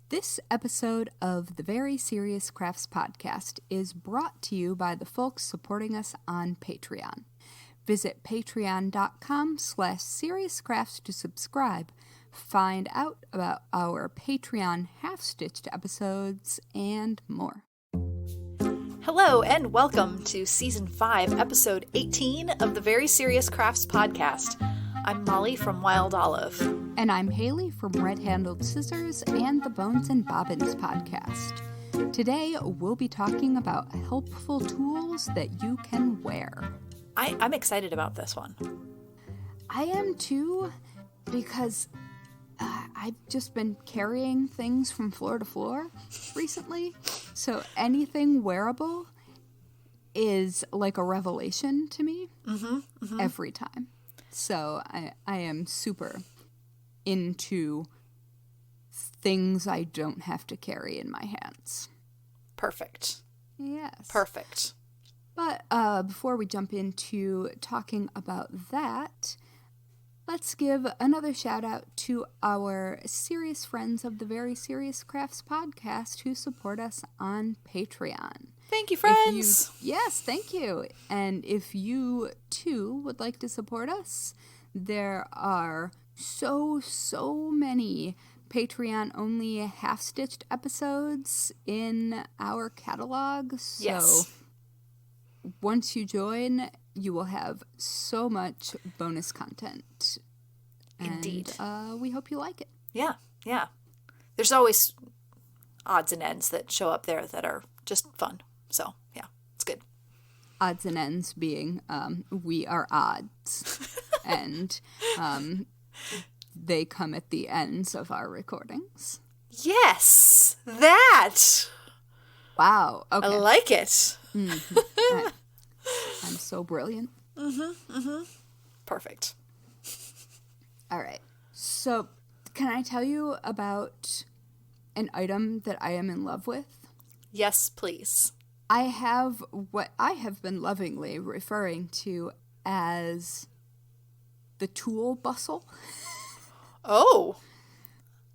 This episode of the Very Serious Crafts podcast is brought to you by the folks supporting us on Patreon. Visit patreon.com/seriouscrafts to subscribe, find out about our Patreon half-stitched episodes, and more. Hello and welcome to Season 5, Episode 18 of the Very Serious Crafts podcast. I'm Molly from Wild Olive. And I'm Haley from Red Handled Scissors and the Bones and Bobbins podcast. Today, we'll be talking about helpful tools that you can wear. I'm excited about this one. I am too, because I've just been carrying things from floor to floor recently. So anything wearable is like a revelation to me every time. So I am super into things I don't have to carry in my hands. Perfect. Yes. Perfect. But before we jump into talking about that, let's give another shout out to our serious friends of the Very Serious Crafts podcast who support us on Patreon. Thank you, friends. Yes, thank you. And if you, too, would like to support us, there are so many Patreon-only half-stitched episodes in our catalog. So yes. Once you join, you will have so much bonus content. Indeed. And we hope you like it. Yeah. There's always odds and ends that show up there that are just fun. So, yeah, it's good. Odds and ends being we are odds. And they come at the ends of our recordings. Yes, that. Wow. Okay. I like it. Mm-hmm. I'm so brilliant. Perfect. All right. So, can I tell you about an item that I am in love with? Yes, please. I have what I have been lovingly referring to as the tool bustle. Oh.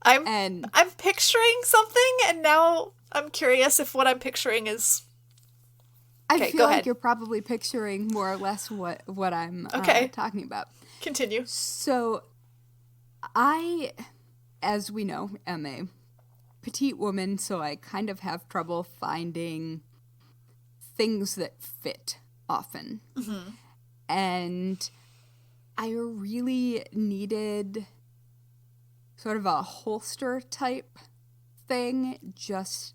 I'm picturing something, and now I'm curious if what I'm picturing is... I feel like you're probably picturing more or less what I'm talking about. Continue. So, I, as we know, am a petite woman, so I kind of have trouble finding things that fit often. Mm-hmm. And I really needed sort of a holster type thing just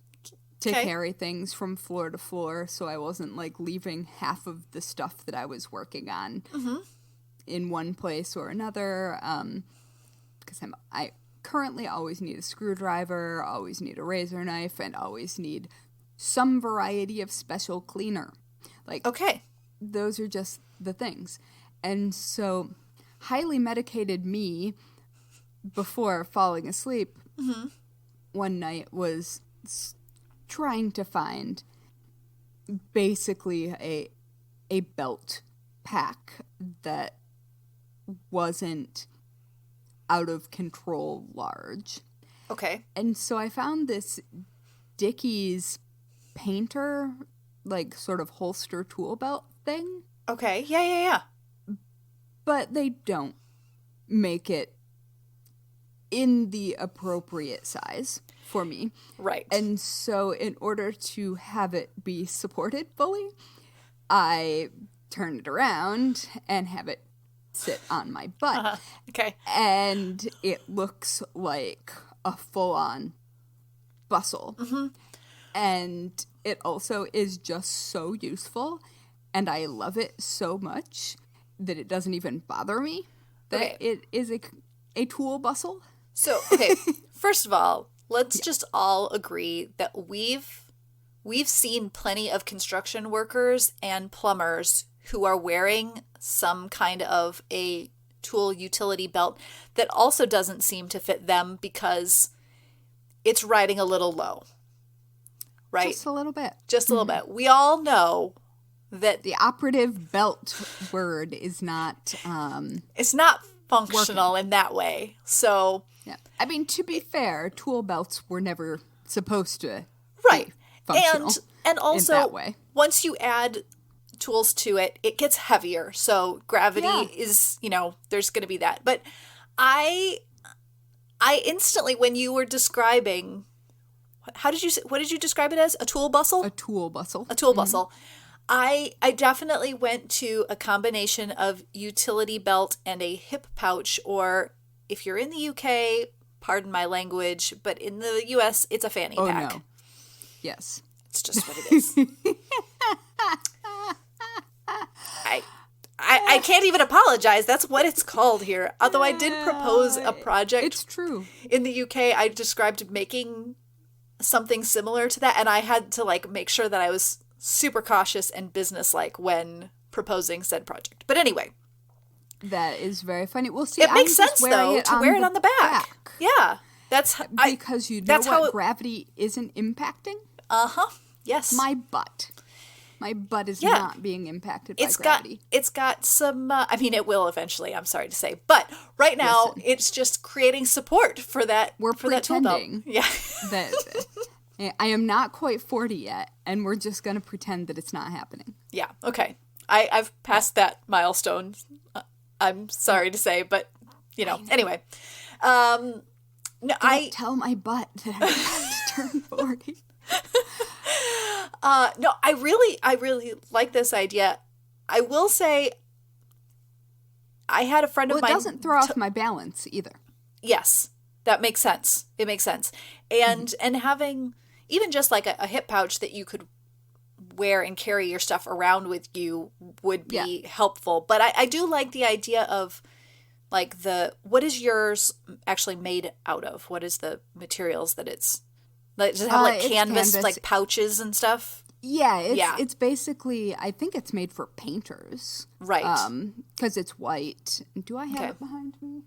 to carry things from floor to floor, so I wasn't like leaving half of the stuff that I was working on in one place or another. Because I currently always need a screwdriver, always need a razor knife, and always need some variety of special cleaner. Like, those are just the things. And so, highly medicated me before falling asleep one night was trying to find basically a belt pack that wasn't out of control large. Okay. And so I found this Dickies painter, like, sort of holster tool belt thing. Okay. Yeah. But they don't make it in the appropriate size for me. Right. And so in order to have it be supported fully, I turn it around and have it sit on my butt. Okay. And it looks like a full-on bustle. Mm-hmm. And it also is just so useful, and I love it so much that it doesn't even bother me that it is a tool bustle. So, first of all, let's just all agree that we've seen plenty of construction workers and plumbers who are wearing some kind of a tool utility belt that also doesn't seem to fit them because it's riding a little low. Right? Just a little bit. Just a little bit. We all know that the operative belt word is not it's not functional in that way. So, yeah. I mean, to be fair, tool belts were never supposed to right. be functional And also, in that way. Once you add tools to it, it gets heavier. So gravity is, there's going to be that. But I instantly, when you were describing, what did you describe it as? A tool bustle? A tool bustle. A tool bustle. I definitely went to a combination of utility belt and a hip pouch, or if you're in the UK, pardon my language, but in the US, it's a fanny pack. No. Yes. It's just what it is. I can't even apologize. That's what it's called here. Although I did propose a project. It's true. In the UK, I described making something similar to that, and I had to make sure that I was super cautious and businesslike when proposing said project. But anyway. That is very funny. We'll see. It makes sense, though, to wear it on the back. Yeah. Because you know what gravity isn't impacting? Uh-huh. Yes. My butt. My butt is not being impacted by gravity. It's got some, it will eventually, I'm sorry to say. But right now, it's just creating support for that. We're That tool pretending belt. that I am not quite 40 yet, and we're just going to pretend that it's not happening. Yeah, okay. I've passed that milestone, I'm sorry to say, but, anyway. Don't tell my butt that I'm about to turn 40. No, I really like this idea. I will say, I had a friend of mine. It doesn't throw off my balance either. Yes, that makes sense. It makes sense. And having even just like a hip pouch that you could wear and carry your stuff around with you would be helpful. But I do like the idea of what is yours actually made out of? What is the materials that it's? Does it have canvas, like pouches and stuff? Yeah, it's basically, I think it's made for painters. Right. Because it's white. Do I have it behind me?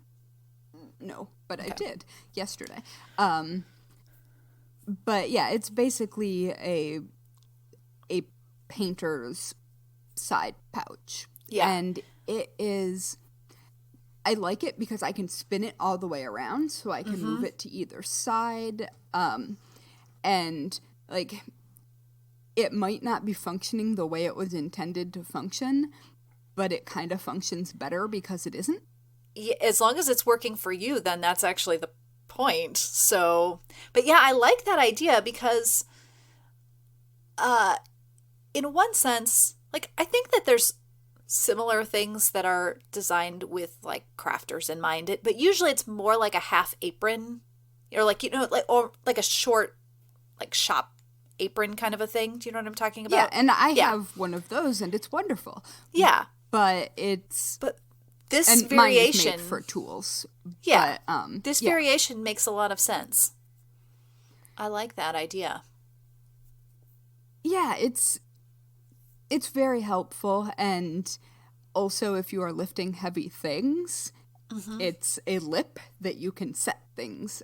No, but I did yesterday. But yeah, it's basically a painter's side pouch. Yeah. And it is, I like it because I can spin it all the way around, so I can move it to either side. And it might not be functioning the way it was intended to function, but it kind of functions better because it isn't. Yeah, as long as it's working for you, then that's actually the point. So, but yeah, I like that idea because, in one sense, I think that there's similar things that are designed with crafters in mind, but usually it's more like a half apron, or or a short shop apron kind of a thing. Do you know what I'm talking about? Yeah, and I have one of those, and it's wonderful. Yeah, but this and variation mine is made for tools. Yeah, but, this variation makes a lot of sense. I like that idea. Yeah, it's very helpful, and also if you are lifting heavy things, it's a lip that you can set things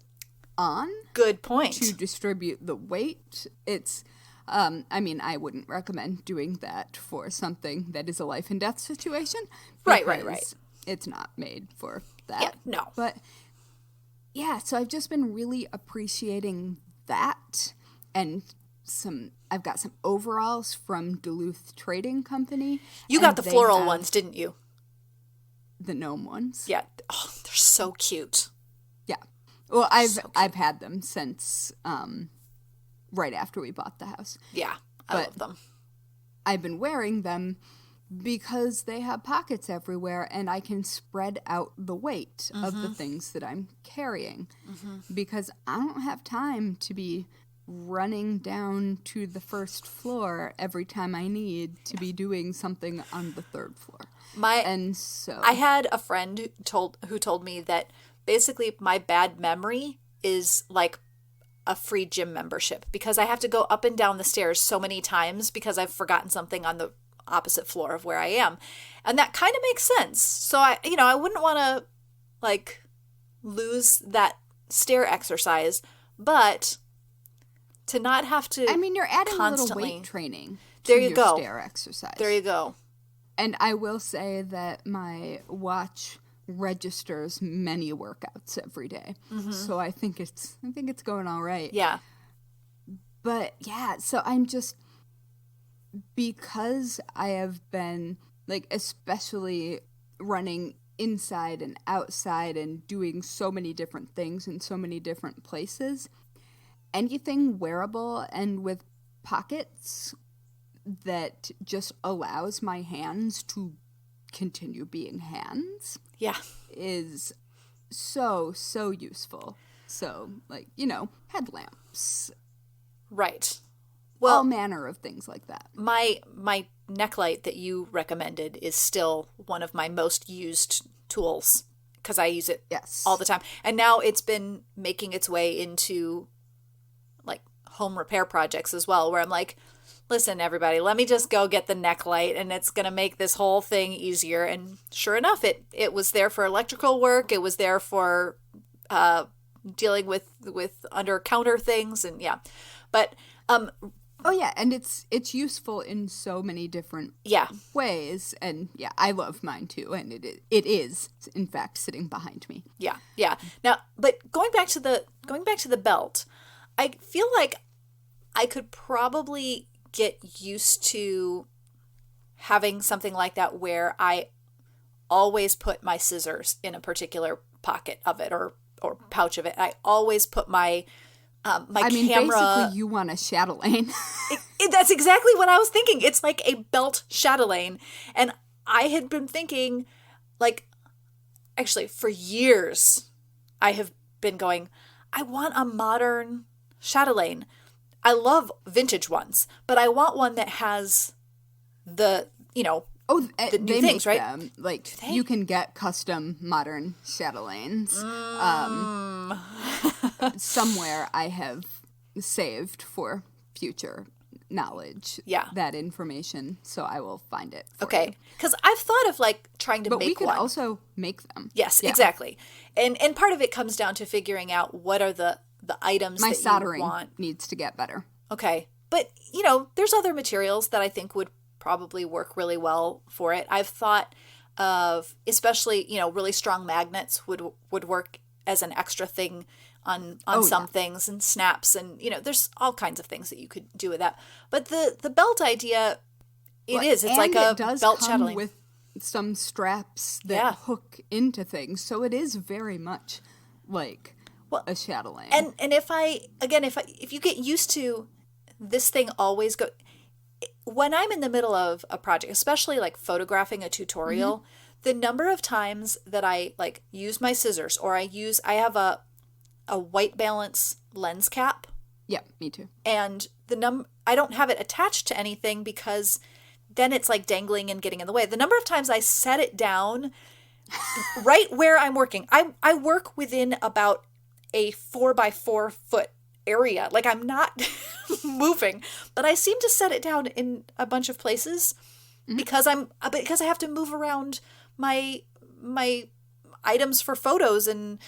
on. Good point. To distribute the weight. It's, I wouldn't recommend doing that for something that is a life and death situation. Right. It's not made for that. Yeah, no. But, yeah, so I've just been really appreciating that, and I've got some overalls from Duluth Trading Company. You got the floral ones, didn't you? The gnome ones. Yeah. Oh, they're so cute. Yeah. Well, I've had them since right after we bought the house. Yeah, I love them. I've been wearing them because they have pockets everywhere, and I can spread out the weight of the things that I'm carrying. Because I don't have time to be running down to the first floor every time I need to be doing something on the third floor. I had a friend who told me that basically my bad memory is like a free gym membership, because I have to go up and down the stairs so many times because I've forgotten something on the opposite floor of where I am. And that kind of makes sense. So I wouldn't want to lose that stair exercise, but to not have to you're adding constantly, a little weight training to your stair exercise. There you go. And I will say that my watch registers many workouts every day. So I think it's going all right. Yeah. But yeah, so I'm just, because I have been like, especially running inside and outside and doing so many different things in so many different places, anything wearable and with pockets that just allows my hands to continue being hands Yeah. is so useful. So, like, you know, headlamps, Right. all Well, manner of things like that. my neck light that you recommended is still one of my most used tools because I use it Yes. all the time. And now it's been making its way into like home repair projects as well, where I'm like, listen, everybody, let me just go get the neck light and it's going to make this whole thing easier. And sure enough, it was there for electrical work. It was there for dealing with under counter things. And yeah, but Oh yeah, and it's useful in so many different yeah, ways, and yeah, I love mine too, and it is in fact sitting behind me. yeah. Now, but going back to the belt, I feel like I could probably get used to having something like that where I always put my scissors in a particular pocket of it or pouch of it. I always put my camera. Basically, you want a chatelaine. That's exactly what I was thinking. It's like a belt chatelaine. And I had been thinking, like, actually, for years, I have been going, I want a modern chatelaine. I love vintage ones, but I want one that has the, you know, the new they things, make right? them. Like, you can get custom modern chatelaines. Somewhere I have saved for future knowledge. Yeah. That information, so I will find it. Okay, because I've thought of like trying to But make we could one. also make them. Yes, Yeah. exactly. And part of it comes down to figuring out what are the items My that soldering you want. needs to get better. Okay, but you know, there's other materials that I think would probably work really well for it. I've thought of, especially, you know, really strong magnets would work as an extra thing on some things, and snaps, and you know, there's all kinds of things that you could do with that. But the belt idea, it's like a does belt come chatelaine with some straps that Yeah. hook into things, so it is very much like a chatelaine. And if you get used to this thing always go, when I'm in the middle of a project, especially like photographing a tutorial, the number of times that I like use my scissors, or I have a white balance lens cap, yeah, me too. and I don't have it attached to anything because then it's like dangling and getting in the way. The number of times I set it down right where I'm working. I work within about a 4x4 foot area. Like, I'm not moving, but I seem to set it down in a bunch of places because I have to move around my items for photos and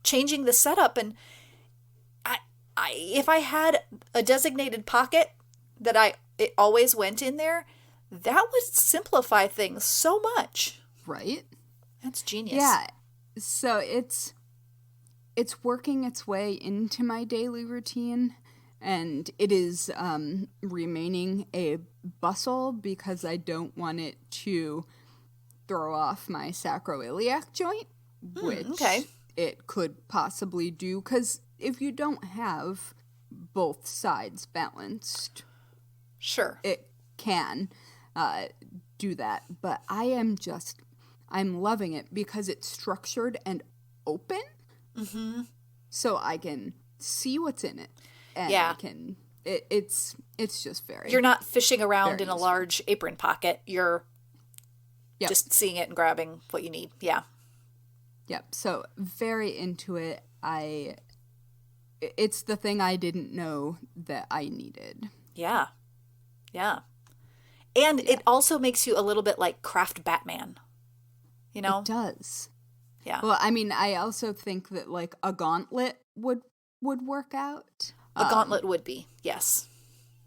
changing the setup. And if I had a designated pocket that it always went in there, that would simplify things so much. Right? That's genius. Yeah. So it's working its way into my daily routine, and it is remaining a bustle because I don't want it to throw off my sacroiliac joint, which it could possibly do, because if you don't have both sides balanced, Sure, it can do that. But I'm loving it because it's structured and open. Mm-hmm. So I can see what's in it. And Yeah. It's just very... You're not fishing around very in a useful. large apron pocket. You're Yep. just seeing it and grabbing what you need. Yeah. Yep. So very into it. It's the thing I didn't know that I needed. Yeah. Yeah. And it also makes you a little bit like Craft Batman. You know? It does. Yeah. Well, I mean, I also think that like a gauntlet would work out. A gauntlet would be. Yes.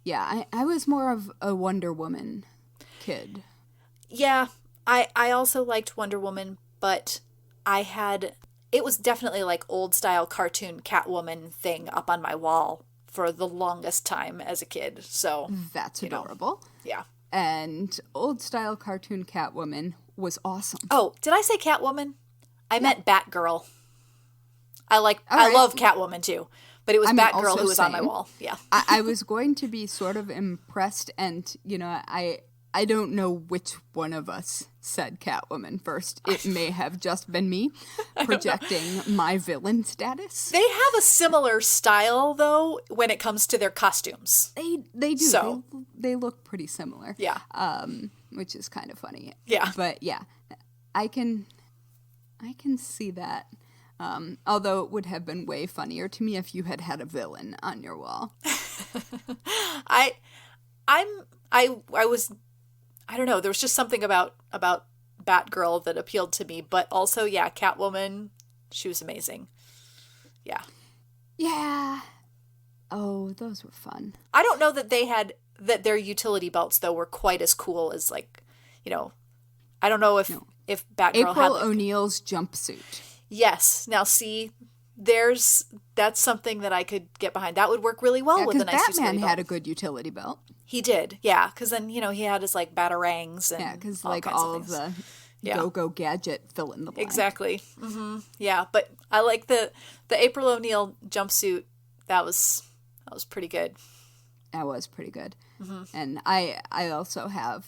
Yeah, I was more of a Wonder Woman kid. Yeah. I also liked Wonder Woman, but it was definitely like old style cartoon Catwoman thing up on my wall for the longest time as a kid. So That's adorable. Yeah. And old style cartoon Catwoman was awesome. Oh, did I say Catwoman? I meant Batgirl. I right. love Catwoman too, but it was Batgirl who was on my wall. Yeah. I was going to be sort of impressed, and I don't know which one of us said Catwoman first. It may have just been me projecting my villain status. They have a similar style, though, when it comes to their costumes. They do. So. They look pretty similar. Yeah. Which is kind of funny. Yeah. But yeah, I can see that. Although it would have been way funnier to me if you had had a villain on your wall. I don't know. There was just something about Batgirl that appealed to me, but also, yeah, Catwoman, she was amazing. Yeah. Yeah. Oh, those were fun. I don't know that their utility belts though were quite as cool as I don't know if Batgirl April had O'Neil's jumpsuit. Yes. Now see, that's something that I could get behind. That would work really well with a nice utility belt. Batman had a good utility belt. He did, yeah, because then he had his batarangs and because all of the go-go gadget fill in the blank. Exactly. Mm-hmm. Yeah, but I like the April O'Neil jumpsuit. That was pretty good. That was pretty good. Mm-hmm. And I also have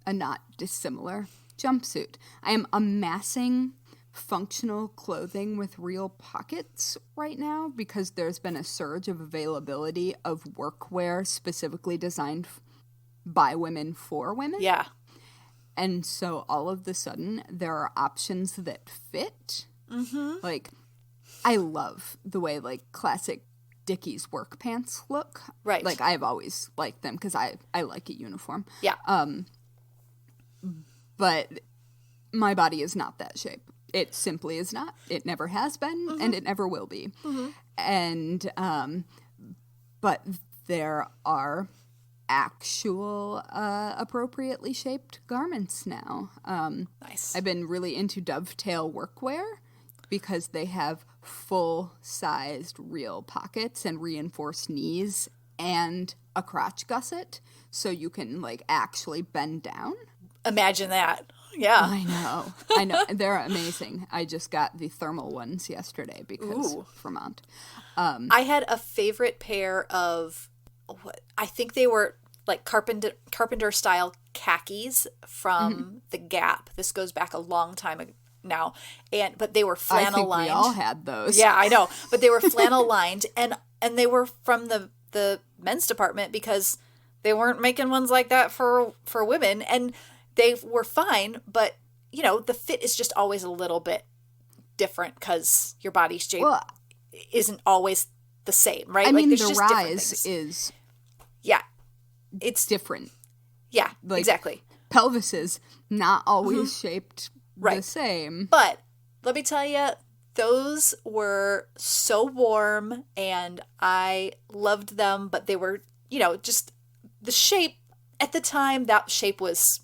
a not dissimilar jumpsuit. I am amassing functional clothing with real pockets right now because there's been a surge of availability of workwear specifically designed by women for women. Yeah. And so all of the sudden there are options that fit. Mm-hmm. Like, I love the way classic Dickies work pants look. Right. I've always liked them because I like a uniform. Yeah. But my body is not that shape. It simply is not. It never has been, mm-hmm. and it never will be. Mm-hmm. And, but there are actual appropriately shaped garments now. Nice. I've been really into dovetail workwear because they have full-sized real pockets and reinforced knees and a crotch gusset, so you can actually bend down. Imagine that. Yeah. I know. They're amazing. I just got the thermal ones yesterday because Vermont. I had a favorite pair of I think they were carpenter style khakis from the Gap. This goes back a long time now, but they were flannel lined. We all had those. Yeah, I know, but they were flannel lined, and they were from the men's department because they weren't making ones like that for women, and they were fine, but the fit is just always a little bit different because your body shape isn't always the same, right? I mean, there's the just rise is it's different. Yeah, exactly. Pelvis is not always shaped the same. But let me tell you, those were so warm, and I loved them. But they were, just the shape at the time. That shape was.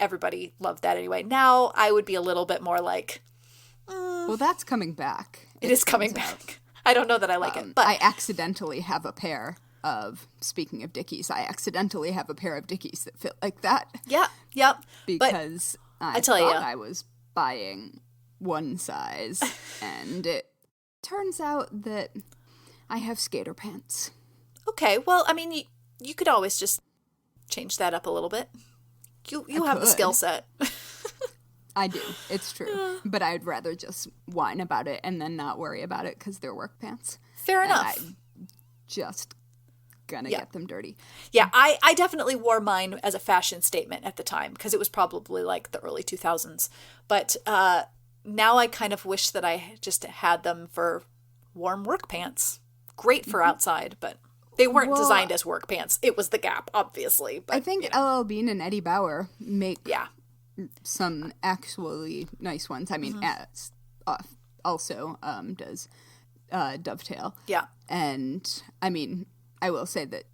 Everybody loved that anyway. Now I would be a little bit more well, that's coming back. It is coming back. I don't know that I like it, but I accidentally have a pair of, speaking of Dickies, I accidentally have a pair of Dickies that fit like that. Yeah, yep. Because I tell thought you, I was buying one size, and it turns out that I have skater pants. Okay, well, I mean, you could always just change that up a little bit. You have the skill set. I do. It's true. But I'd rather just whine about it and then not worry about it because they're work pants. Fair enough. I'm just gonna get them dirty. Yeah, I definitely wore mine as a fashion statement at the time because it was probably the early 2000s. But now I kind of wish that I just had them for warm work pants. Great for outside, but they weren't designed as work pants. It was the Gap, obviously. But, I think LL Bean and Eddie Bauer make some actually nice ones. I mean, also does Dovetail. Yeah. And, I mean, I will say that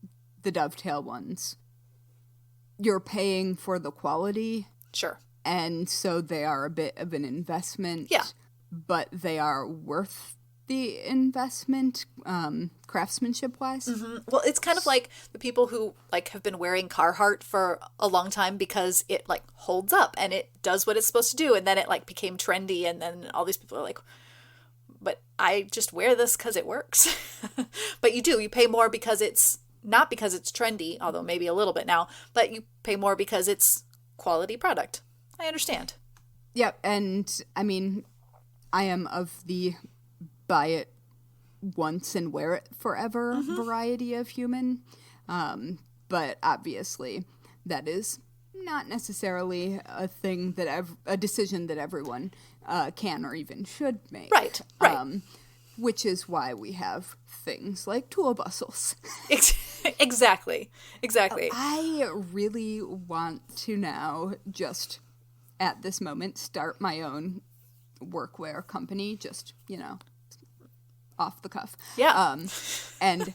the Dovetail ones, you're paying for the quality. Sure. And so they are a bit of an investment. Yeah. But they are worth the investment, craftsmanship-wise. Mm-hmm. Well, it's kind of like the people who like have been wearing Carhartt for a long time because it like holds up and it does what it's supposed to do, and then it like became trendy, and then all these people are like, but I just wear this because it works. But you pay more because it's not because it's trendy, although maybe a little bit now, but you pay more because it's quality product. I understand. Yep, and I mean, I am of the buy it once and wear it forever variety of human. But obviously that is not necessarily a thing that a decision that everyone can or even should make. Right. Which is why we have things like tool bustles. Exactly. I really want to now just at this moment start my own workwear company, just, off the cuff. Yeah. And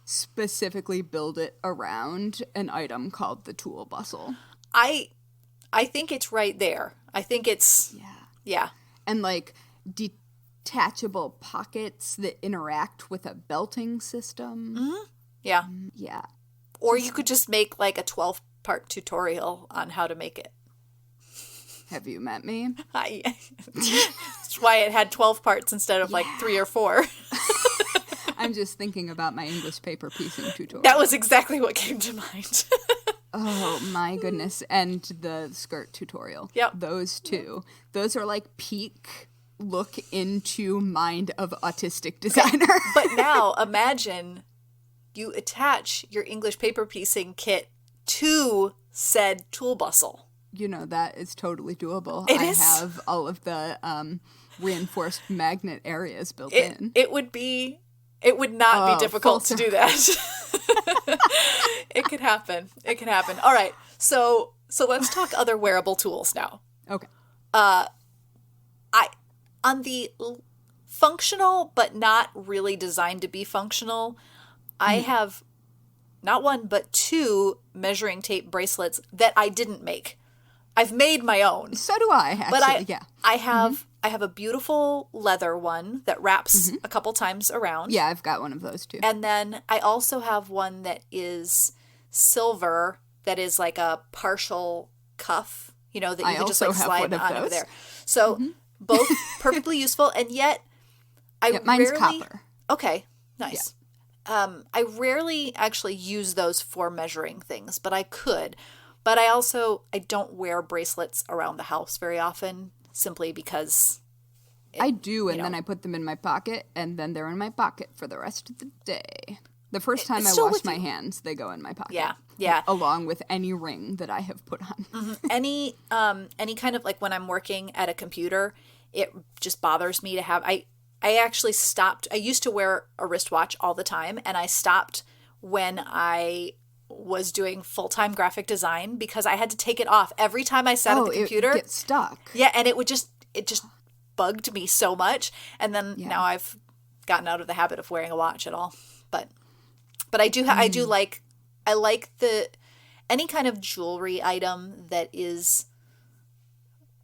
specifically build it around an item called the tool bustle. I think it's right there. I think it's yeah. And like detachable pockets that interact with a belting system. Mm-hmm. Yeah. Yeah. Or you could just make like a 12-part tutorial on how to make it. Have you met me? That's why it had 12 parts instead of like 3 or 4. I'm just thinking about my English paper piecing tutorial. That was exactly what came to mind. Oh my goodness. And the skirt tutorial. Yep. Those two. Those are like peak look into mind of autistic designer. But now imagine you attach your English paper piecing kit to said tool bustle. That is totally doable. It I is. have all of the reinforced magnet areas built in. It would not be difficult to do that. It could happen. All right. So let's talk other wearable tools now. Okay. On the functional but not really designed to be functional, I have not one but 2 measuring tape bracelets that I didn't make. I've made my own. So do I, actually, but I have a beautiful leather one that wraps a couple times around. Yeah, I've got one of those too. And then I also have one that is silver that is like a partial cuff, that you can just like slide on over there. So both perfectly useful, and yet mine's copper. Okay, nice. Yeah. I rarely actually use those for measuring things, but I could. But I don't wear bracelets around the house very often, simply because I do, and then I put them in my pocket, and then they're in my pocket for the rest of the day. The first time I wash my hands, they go in my pocket. Yeah. Along with any ring that I have put on. Any kind of like when I'm working at a computer, it just bothers me to have. I actually stopped. I used to wear a wristwatch all the time, and I stopped when I was doing full-time graphic design because I had to take it off every time I sat at the computer. It gets stuck. Yeah, and it just bugged me so much. And then now I've gotten out of the habit of wearing a watch at all. But I do like any kind of jewelry item that is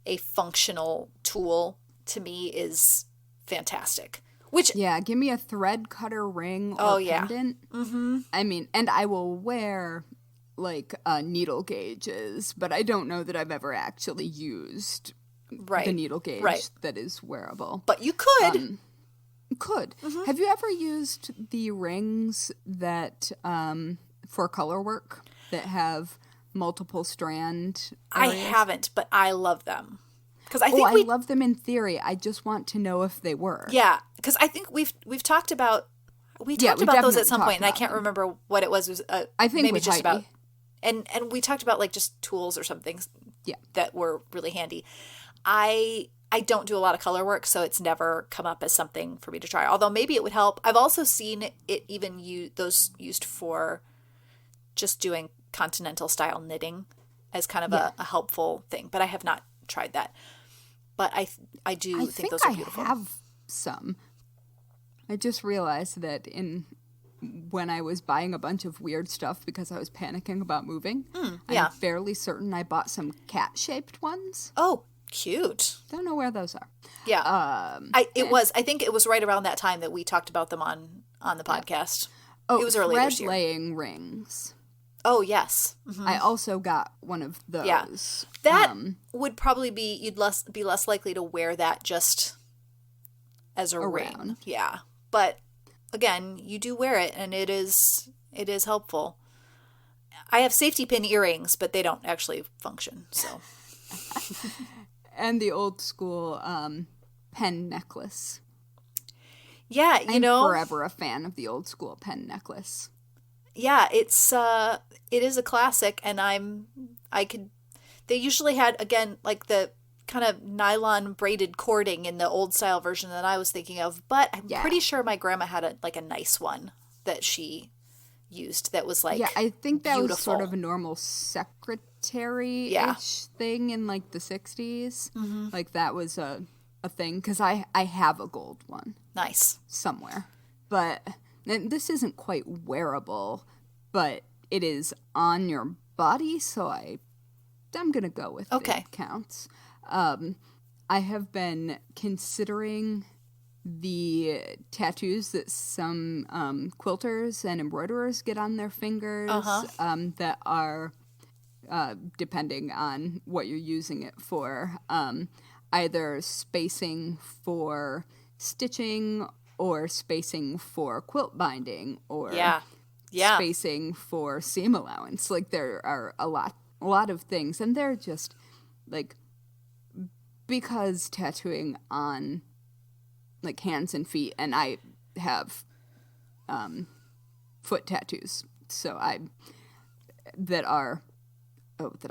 a functional tool to me is fantastic. Give me a thread cutter ring or pendant. I mean, and I will wear like needle gauges, but I don't know that I've ever actually used the needle gauge that is wearable. But you could. Have you ever used the rings that for color work that have multiple strand areas? I haven't, but I love them. Because I I love them in theory. I just want to know if they were. Yeah, because I think we've talked about about those at some point, and I can't remember what it was. I think maybe just Heidi. about, and we talked about like just tools or something. That were really handy. I don't do a lot of color work, so it's never come up as something for me to try. Although maybe it would help. I've also seen it even used for just doing continental style knitting as kind of a helpful thing, but I have not tried that. But I do think those are beautiful. I have some. I just realized that in when I was buying a bunch of weird stuff because I was panicking about moving. Yeah. I'm fairly certain I bought some cat-shaped ones. Oh, cute. Don't know where those are. Yeah. I think it was right around that time that we talked about them on the podcast. Oh, it was earlier this year. thread-laying rings. Oh, yes. Mm-hmm. I also got one of those. Yeah. That would probably be, you'd be less likely to wear that just as a ring. Yeah. But again, you do wear it and it is helpful. I have safety pin earrings, but they don't actually function, so. And the old school pen necklace. Yeah, I'm forever a fan of the old school pen necklace. Yeah, it is a classic, and they usually had, again, like the kind of nylon braided cording in the old style version that I was thinking of, but I'm pretty sure my grandma had a nice one that she used that was like, yeah, I think that beautiful. was sort of a normal secretary-ish thing in like the 60s. Mm-hmm. Like that was a thing, because I have a gold one. Nice. Somewhere. But and this isn't quite wearable, but it is on your body, so I'm going to go with it counts. I have been considering the tattoos that some quilters and embroiderers get on their fingers that are, depending on what you're using it for, either spacing for stitching or spacing for quilt binding or spacing for seam allowance. Like there are a lot of things, and they're just like, because tattooing on like hands and feet, and I have foot tattoos, so that I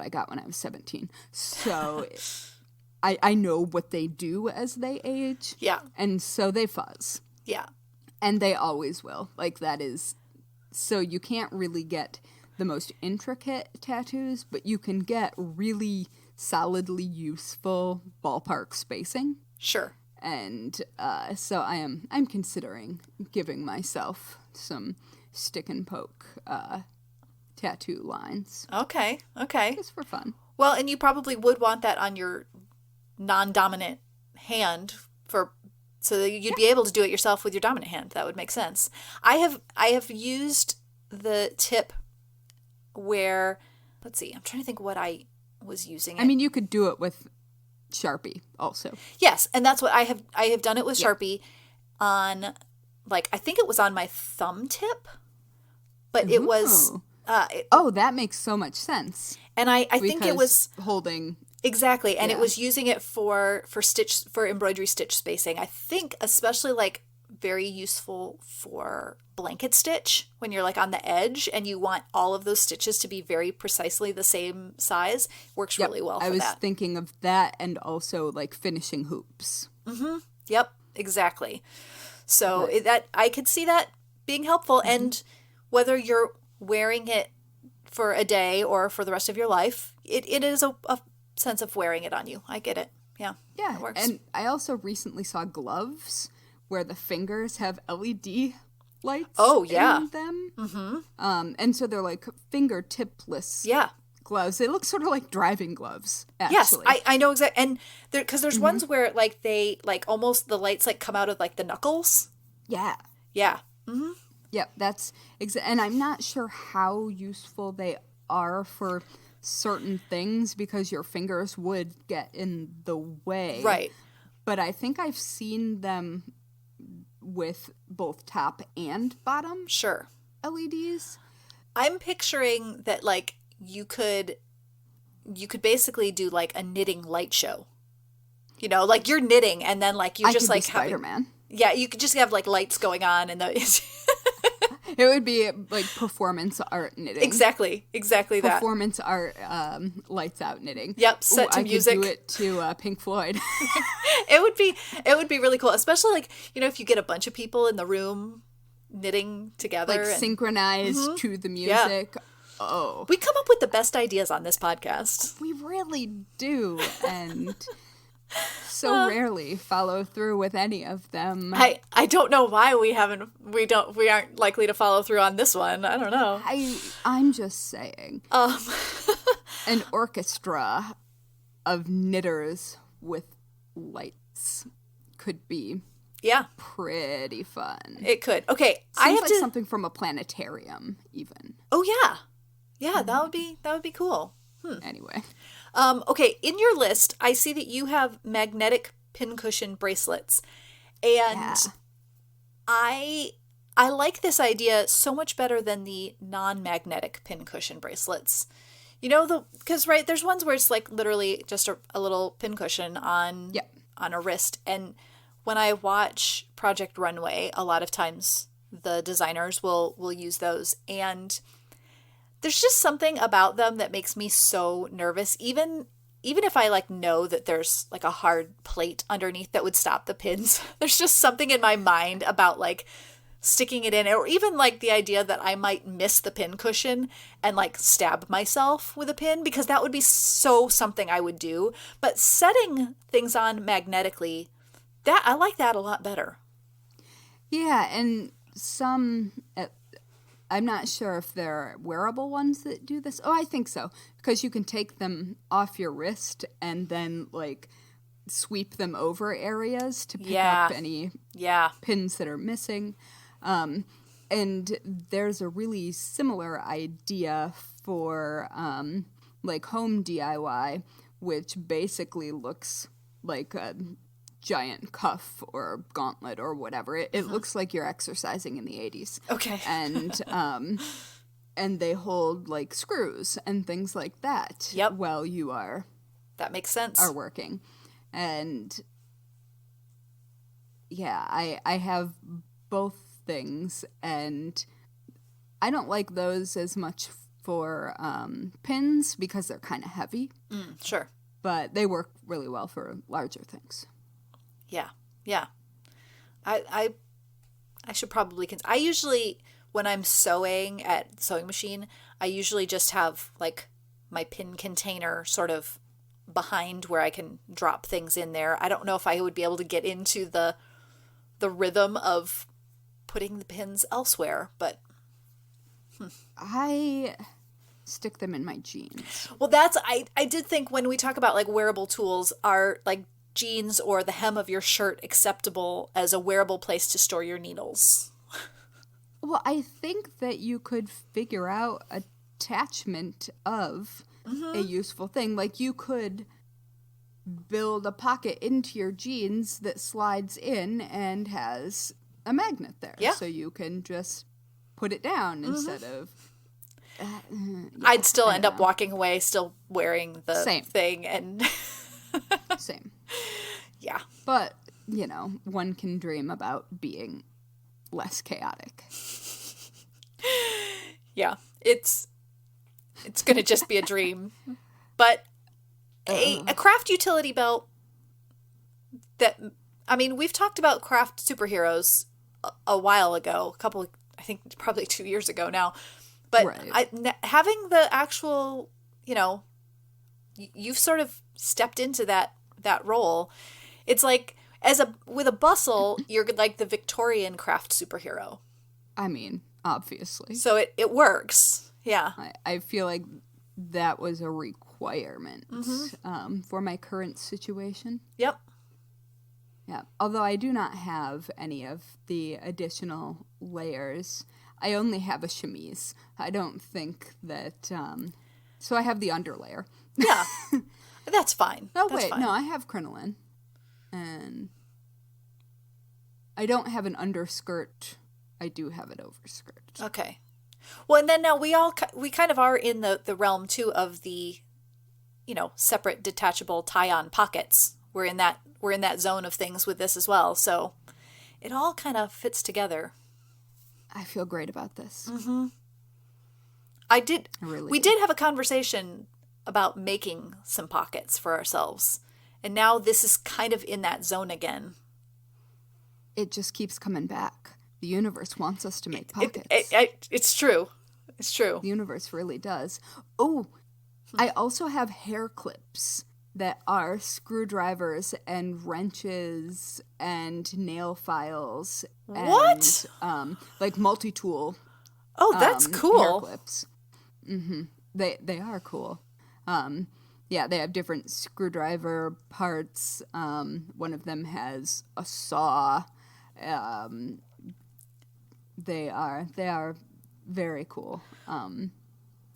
got when I was 17. So I know what they do as they age. Yeah. And so they fuzz. Yeah. And they always will. Like that is, so you can't really get the most intricate tattoos, but you can get really solidly useful ballpark spacing. Sure. And so I'm considering giving myself some stick and poke tattoo lines. Okay. Just for fun. Well, and you probably would want that on your non-dominant hand so that you'd be able to do it yourself with your dominant hand. That would make sense. I have used the tip where, let's see, I'm trying to think what I was using. I mean, you could do it with Sharpie also. Yes, and that's what I have done it with Sharpie on, like, I think it was on my thumb tip, but it was that makes so much sense. And I think it was holding exactly, and it was using it for embroidery stitch spacing. I think especially like very useful for blanket stitch when you're like on the edge and you want all of those stitches to be very precisely the same size. Works really well for that. I was thinking of that, and also like finishing hoops. Mm-hmm. Yep, exactly. So that I could see that being helpful, and whether you're wearing it for a day or for the rest of your life, it is a sense of wearing it on you. I get it. Yeah. Yeah. It works. And I also recently saw gloves where the fingers have LED lights in them. Mm-hmm. And so they're like fingertipless gloves. They look sort of like driving gloves, actually. Yes, I know exactly. And because there's ones where like they like almost the lights like come out of like the knuckles. Yeah. Yeah. Mm-hmm. Yep, that's and I'm not sure how useful they are for certain things because your fingers would get in the way. Right. But I think I've seen them with both top and bottom LEDs. I'm picturing that like you could basically do like a knitting light show. You know, like you're knitting and then like you just like Spider-Man. Yeah, you could just have like lights going on and it would be like performance art knitting. Exactly that. Performance art, lights out knitting. Yep, set to music. I could do it to Pink Floyd. It would be really cool, especially like, you know, if you get a bunch of people in the room knitting together, like synchronized to the music. Yeah. Oh, we come up with the best ideas on this podcast. We really do, and so rarely follow through with any of them. I don't know why we aren't likely to follow through on this one. I don't know. I'm just saying. An orchestra of knitters with lights could be pretty fun. It could. Okay, Seems like something from a planetarium, even. Oh yeah, yeah, that would be cool. Anyway. Okay, in your list, I see that you have magnetic pincushion bracelets, and I like this idea so much better than the non-magnetic pincushion bracelets. You know, because right, there's ones where it's like literally just a little pincushion on a wrist, and when I watch Project Runway, a lot of times the designers will use those, and there's just something about them that makes me so nervous, even if I like know that there's like a hard plate underneath that would stop the pins. There's just something in my mind about like sticking it in, or even like the idea that I might miss the pin cushion and like stab myself with a pin, because that would be so something I would do. But setting things on magnetically, that I like that a lot better. Yeah, and some I'm not sure if there are wearable ones that do this. Oh, I think so. Because you can take them off your wrist and then, like, sweep them over areas to pick up any pins that are missing. And there's a really similar idea for, like, home DIY, which basically looks like a giant cuff or gauntlet or whatever. It looks like you're exercising in the 80s. Okay. And they hold like screws and things like that. Yep. While you that makes sense. Are working. And yeah, I have both things, and I don't like those as much for pins because they're kind of heavy. Sure. But they work really well for larger things. Yeah. I should probably I usually, when I'm sewing at sewing machine, I usually just have like my pin container sort of behind where I can drop things in there. I don't know if I would be able to get into the rhythm of putting the pins elsewhere, but I stick them in my jeans. Well, I did think when we talk about like wearable tools, are like jeans or the hem of your shirt acceptable as a wearable place to store your needles? Well, I think that you could figure out attachment of a useful thing. Like you could build a pocket into your jeans that slides in and has a magnet there. Yeah. So you can just put it down instead of... I'd still end up walking away still wearing the thing and... Same. Yeah. But, you know, one can dream about being less chaotic. Yeah. It's going to just be a dream. But a craft utility belt that, I mean, we've talked about craft superheroes a while ago, I think probably 2 years ago now. But having the actual, you know, you've sort of stepped into that role. It's like with a bustle, you're like the Victorian craft superhero. I mean, obviously. So it works. Yeah. I feel like that was a requirement for my current situation. Yep. Yeah. Although I do not have any of the additional layers. I only have a chemise. I don't think that... so I have the underlayer. Yeah. That's fine. Oh, That's wait. fine. No, I have crinoline. And I don't have an underskirt. I do have an overskirt. Okay. Well, and then now we kind of are in the realm, too, of the, you know, separate detachable tie-on pockets. We're in that zone of things with this as well. So it all kind of fits together. I feel great about this. Mm-hmm. We did have a conversation about making some pockets for ourselves. And now this is kind of in that zone again. It just keeps coming back. The universe wants us to make pockets. It's true. It's true. The universe really does. Oh, I also have hair clips that are screwdrivers and wrenches and nail files. What? And, like multi-tool. Oh, that's Hair cool. clips. They are cool. Yeah, they have different screwdriver parts. One of them has a saw. They are very cool.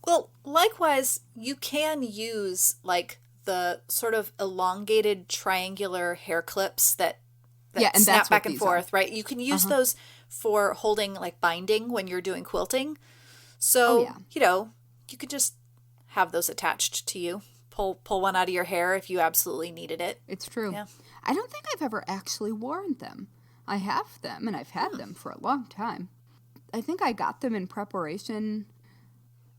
Well, likewise, you can use like the sort of elongated triangular hair clips that Yeah, and snap that's back what and these forth, right? You can use those for holding like binding when you're doing quilting. So, yeah. You could just have those attached to you. Pull one out of your hair if you absolutely needed it. It's true. Yeah. I don't think I've ever actually worn them. I have them, and I've had them for a long time. I think I got them in preparation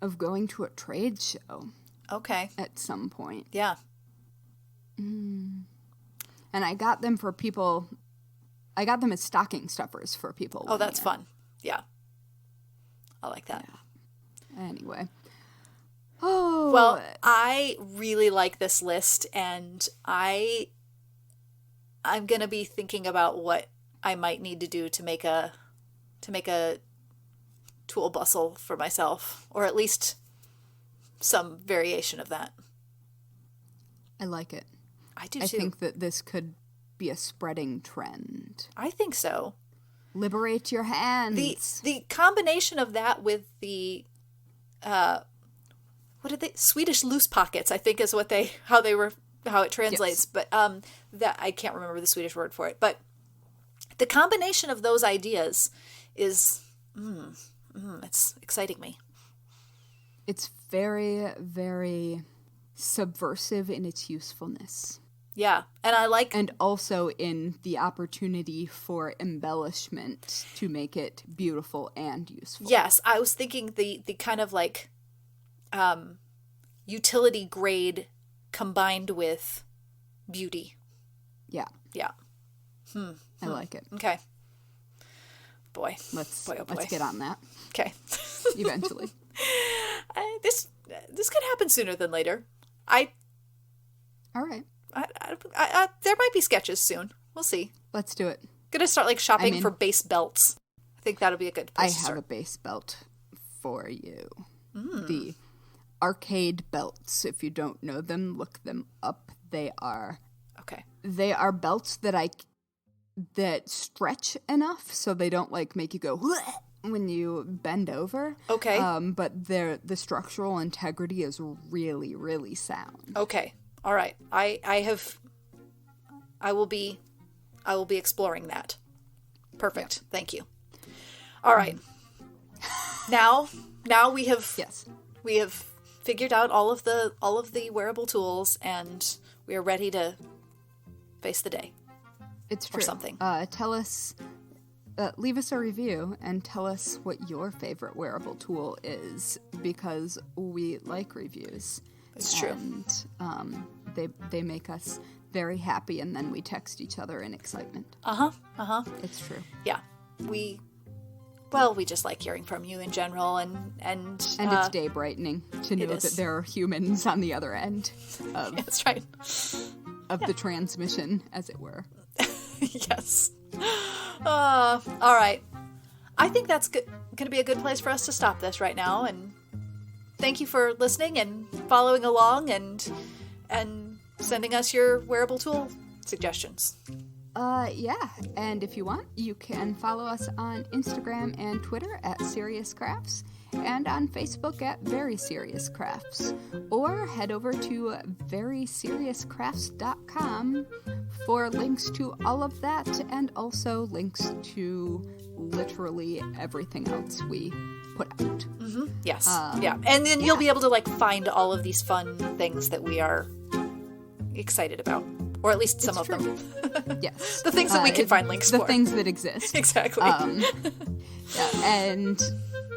of going to a trade show Okay. at some point. Yeah. And I got them for people. I got them as stocking stuffers for people. Oh, that's fun. Yeah. I like that. Anyway. Oh. Well, I really like this list, and I'm going to be thinking about what I might need to do to make a tool bustle for myself, or at least some variation of that. I like it. I do I too. think that this could be a spreading trend. I think so. Liberate your hands. The combination of that with the what are they? Swedish loose pockets, I think is how it translates. Yes. But that I can't remember the Swedish word for it. But the combination of those ideas is it's exciting me. It's very, very subversive in its usefulness. Yeah, and I like And also in the opportunity for embellishment to make it beautiful and useful. Yes, I was thinking the kind of like utility grade combined with beauty. Yeah, Yeah. I like it. Okay. Boy. Let's Boy, oh boy. let's get on that Okay. eventually. This could happen sooner than later. All right, There might be sketches soon. We'll see. let's do it. Gonna start like shopping I'm in. for base belts. I think that'll be a good I place to have start. a base belt for you. The arcade belts. If you don't know them, look them up. They are Okay. belts that stretch enough so they don't like make you go when you bend over. Okay. But the structural integrity is really, really sound. Okay. All right. I will be exploring that. Perfect. Thank you. All right. Now we have Yes. figured out all of the wearable tools, and we are ready to face the day. It's true. Or something. Tell us, leave us a review and tell us what your favorite wearable tool is, because we like reviews. It's true. And they make us very happy, and then we text each other in excitement. It's true. Yeah. We just like hearing from you in general, and it's day brightening to know is. that there are humans on the other end of, that's right. of the transmission, as it were. Yes. All right. I think that's going to be a good place for us to stop this right now. And thank you for listening and following along and sending us your wearable tool suggestions. Yeah, and if you want, you can follow us on Instagram and Twitter at Serious Crafts, and on Facebook at Very Serious Crafts, or head over to veryseriouscrafts.com for links to all of that, and also links to literally everything else we put out. Yes. Yeah. And then you'll be able to like find all of these fun things that we are excited about. Or at least some of them. Yes. The things that we can find links the for. The things that exist. Exactly. Yeah, and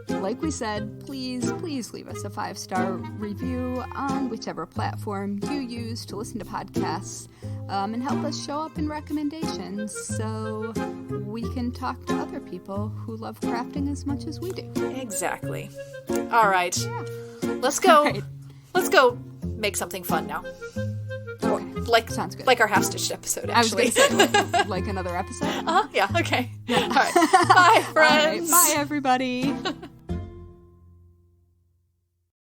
like we said, please leave us a 5-star review on whichever platform you use to listen to podcasts, and help us show up in recommendations so we can talk to other people who love crafting as much as we do. Exactly. All right. Yeah. Let's go. All right. Let's go make something fun now. Okay. Like, sounds good. Like our half-stitched episode, actually. I was going to say, like another episode. Yeah, okay. All right. Bye, friends. All right, bye, everybody.